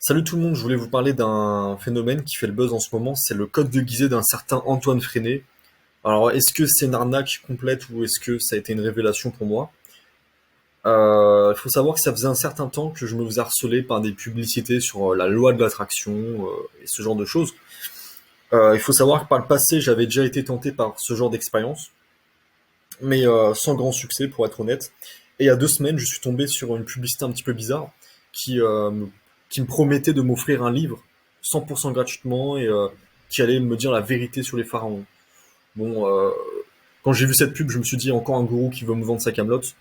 Salut tout le monde, je voulais vous parler d'un phénomène qui fait le buzz en ce moment, c'est le code déguisé d'un certain Antoine Freinet. Alors, est-ce que c'est une arnaque complète ou est-ce que ça a été une révélation pour moi? Il faut savoir que ça faisait un certain temps que je me faisais harceler par des publicités sur la loi de l'attraction et ce genre de choses. Il faut savoir que par le passé, j'avais déjà été tenté par ce genre d'expérience, mais sans grand succès pour être honnête. Et il y a 2 semaines, je suis tombé sur une publicité un petit peu bizarre qui, euh, me, qui me promettait de m'offrir un livre 100% gratuitement et qui allait me dire la vérité sur les pharaons. Bon, quand j'ai vu cette pub, je me suis dit encore un gourou qui veut me vendre sa camelote.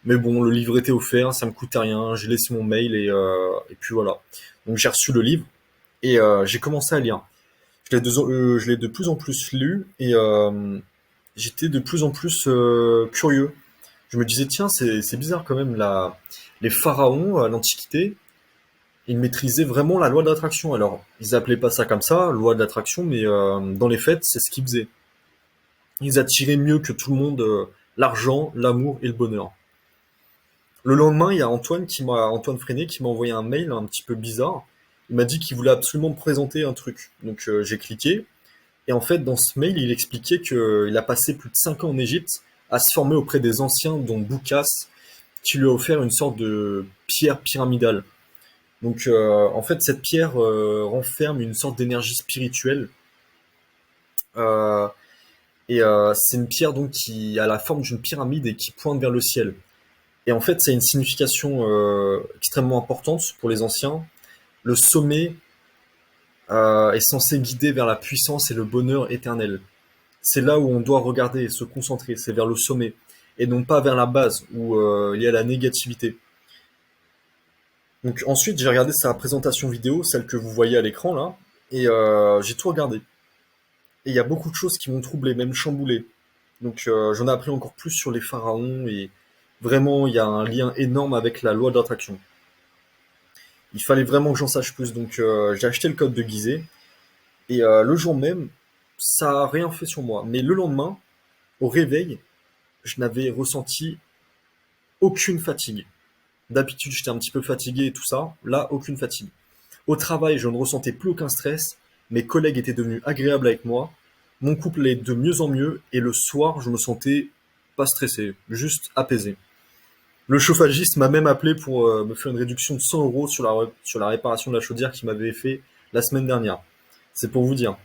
Mais bon, le livre était offert, ça me coûtait rien, j'ai laissé mon mail et puis voilà. Donc j'ai reçu le livre et j'ai commencé à lire. Je l'ai de plus en plus lu et j'étais de plus en plus curieux. Je me disais, tiens, c'est bizarre quand même, les pharaons à l'Antiquité, ils maîtrisaient vraiment la loi de l'attraction. Alors, ils appelaient pas ça comme ça, loi de l'attraction, mais dans les faits, c'est ce qu'ils faisaient. Ils attiraient mieux que tout le monde l'argent, l'amour et le bonheur. Le lendemain, il y a Antoine Freinet qui m'a envoyé un mail un petit peu bizarre. Il m'a dit qu'il voulait absolument me présenter un truc. Donc j'ai cliqué. Et en fait, dans ce mail, il expliquait qu'il a passé plus de 5 ans en Égypte à se former auprès des anciens, dont Boukas, qui lui a offert une sorte de pierre pyramidale. Donc en fait, cette pierre renferme une sorte d'énergie spirituelle. Euh, c'est une pierre donc qui a la forme d'une pyramide et qui pointe vers le ciel. Et en fait, c'est une signification extrêmement importante pour les anciens. Le sommet est censé guider vers la puissance et le bonheur éternel. C'est là où on doit regarder et se concentrer, c'est vers le sommet, et non pas vers la base où il y a la négativité. Donc ensuite, j'ai regardé sa présentation vidéo, celle que vous voyez à l'écran là, et j'ai tout regardé. Et il y a beaucoup de choses qui m'ont troublé, même chamboulé. Donc j'en ai appris encore plus sur les pharaons, et vraiment, il y a un lien énorme avec la loi de l'attraction. Il fallait vraiment que j'en sache plus, donc j'ai acheté le code de Gizeh, et le jour même, ça a rien fait sur moi. Mais le lendemain, au réveil, je n'avais ressenti aucune fatigue. D'habitude, j'étais un petit peu fatigué et tout ça. Là, aucune fatigue. Au travail, je ne ressentais plus aucun stress. Mes collègues étaient devenus agréables avec moi. Mon couple est de mieux en mieux. Et le soir, je me sentais pas stressé, juste apaisé. Le chauffagiste m'a même appelé pour me faire une réduction de 100 euros sur la réparation de la chaudière qu'il m'avait fait la semaine dernière. C'est pour vous dire.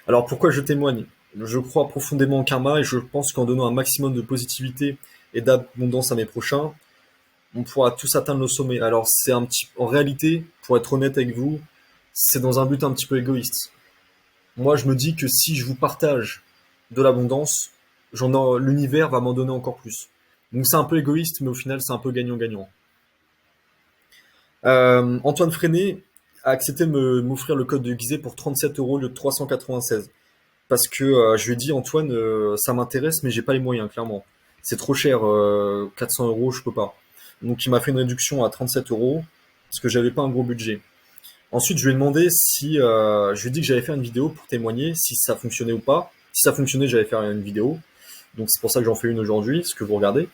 Alors pourquoi je témoigne? Je crois profondément en karma et je pense qu'en donnant un maximum de positivité et d'abondance à mes prochains, on pourra tous atteindre le sommet. Alors en réalité, pour être honnête avec vous, c'est dans un but un petit peu égoïste. Moi, je me dis que si je vous partage de l'abondance, l'univers va m'en donner encore plus. Donc c'est un peu égoïste, mais au final, c'est un peu gagnant-gagnant. Antoine Freinet a accepté de m'offrir le code de Gizeh pour 37 euros au lieu de 396. Parce que je lui ai dit, Antoine, ça m'intéresse, mais j'ai pas les moyens, clairement. C'est trop cher, 400 euros, je peux pas. Donc il m'a fait une réduction à 37 euros, parce que j'avais pas un gros budget. Ensuite, je lui ai demandé si, je lui ai dit que j'allais faire une vidéo pour témoigner si ça fonctionnait ou pas. Si ça fonctionnait, j'allais faire une vidéo. Donc c'est pour ça que j'en fais une aujourd'hui, ce que vous regardez.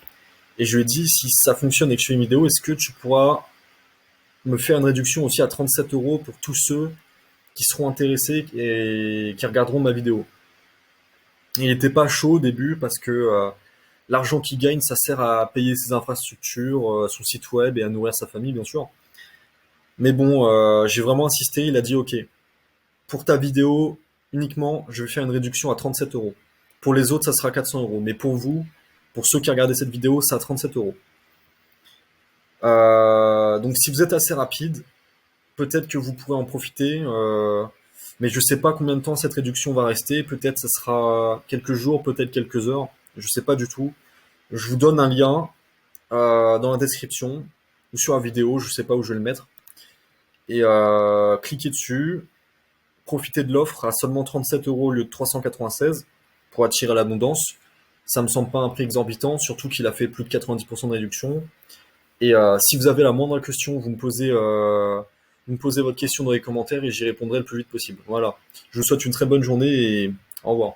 Et je lui ai dit, si ça fonctionne et que je fais une vidéo, est-ce que tu pourras me faire une réduction aussi à 37 euros pour tous ceux qui seront intéressés et qui regarderont ma vidéo. Il n'était pas chaud au début parce que l'argent qu'il gagne, ça sert à payer ses infrastructures, son site web et à nourrir sa famille, bien sûr. Mais bon, j'ai vraiment insisté. Il a dit OK. Pour ta vidéo, uniquement, je vais faire une réduction à 37 euros. Pour les autres, ça sera 400 euros. Mais pour vous, pour ceux qui regardent cette vidéo, c'est à 37 euros. Donc si vous êtes assez rapide, peut-être que vous pourrez en profiter. Mais je sais pas combien de temps cette réduction va rester. Peut-être ça sera quelques jours, peut-être quelques heures. Je sais pas du tout. Je vous donne un lien dans la description ou sur la vidéo. Je sais pas où je vais le mettre. Et cliquez dessus. Profitez de l'offre à seulement 37 euros au lieu de 396 pour attirer l'abondance. Ça me semble pas un prix exorbitant, surtout qu'il a fait plus de 90% de réduction. Et si vous avez la moindre question, vous me posez votre question dans les commentaires et j'y répondrai le plus vite possible. Voilà. Je vous souhaite une très bonne journée et au revoir.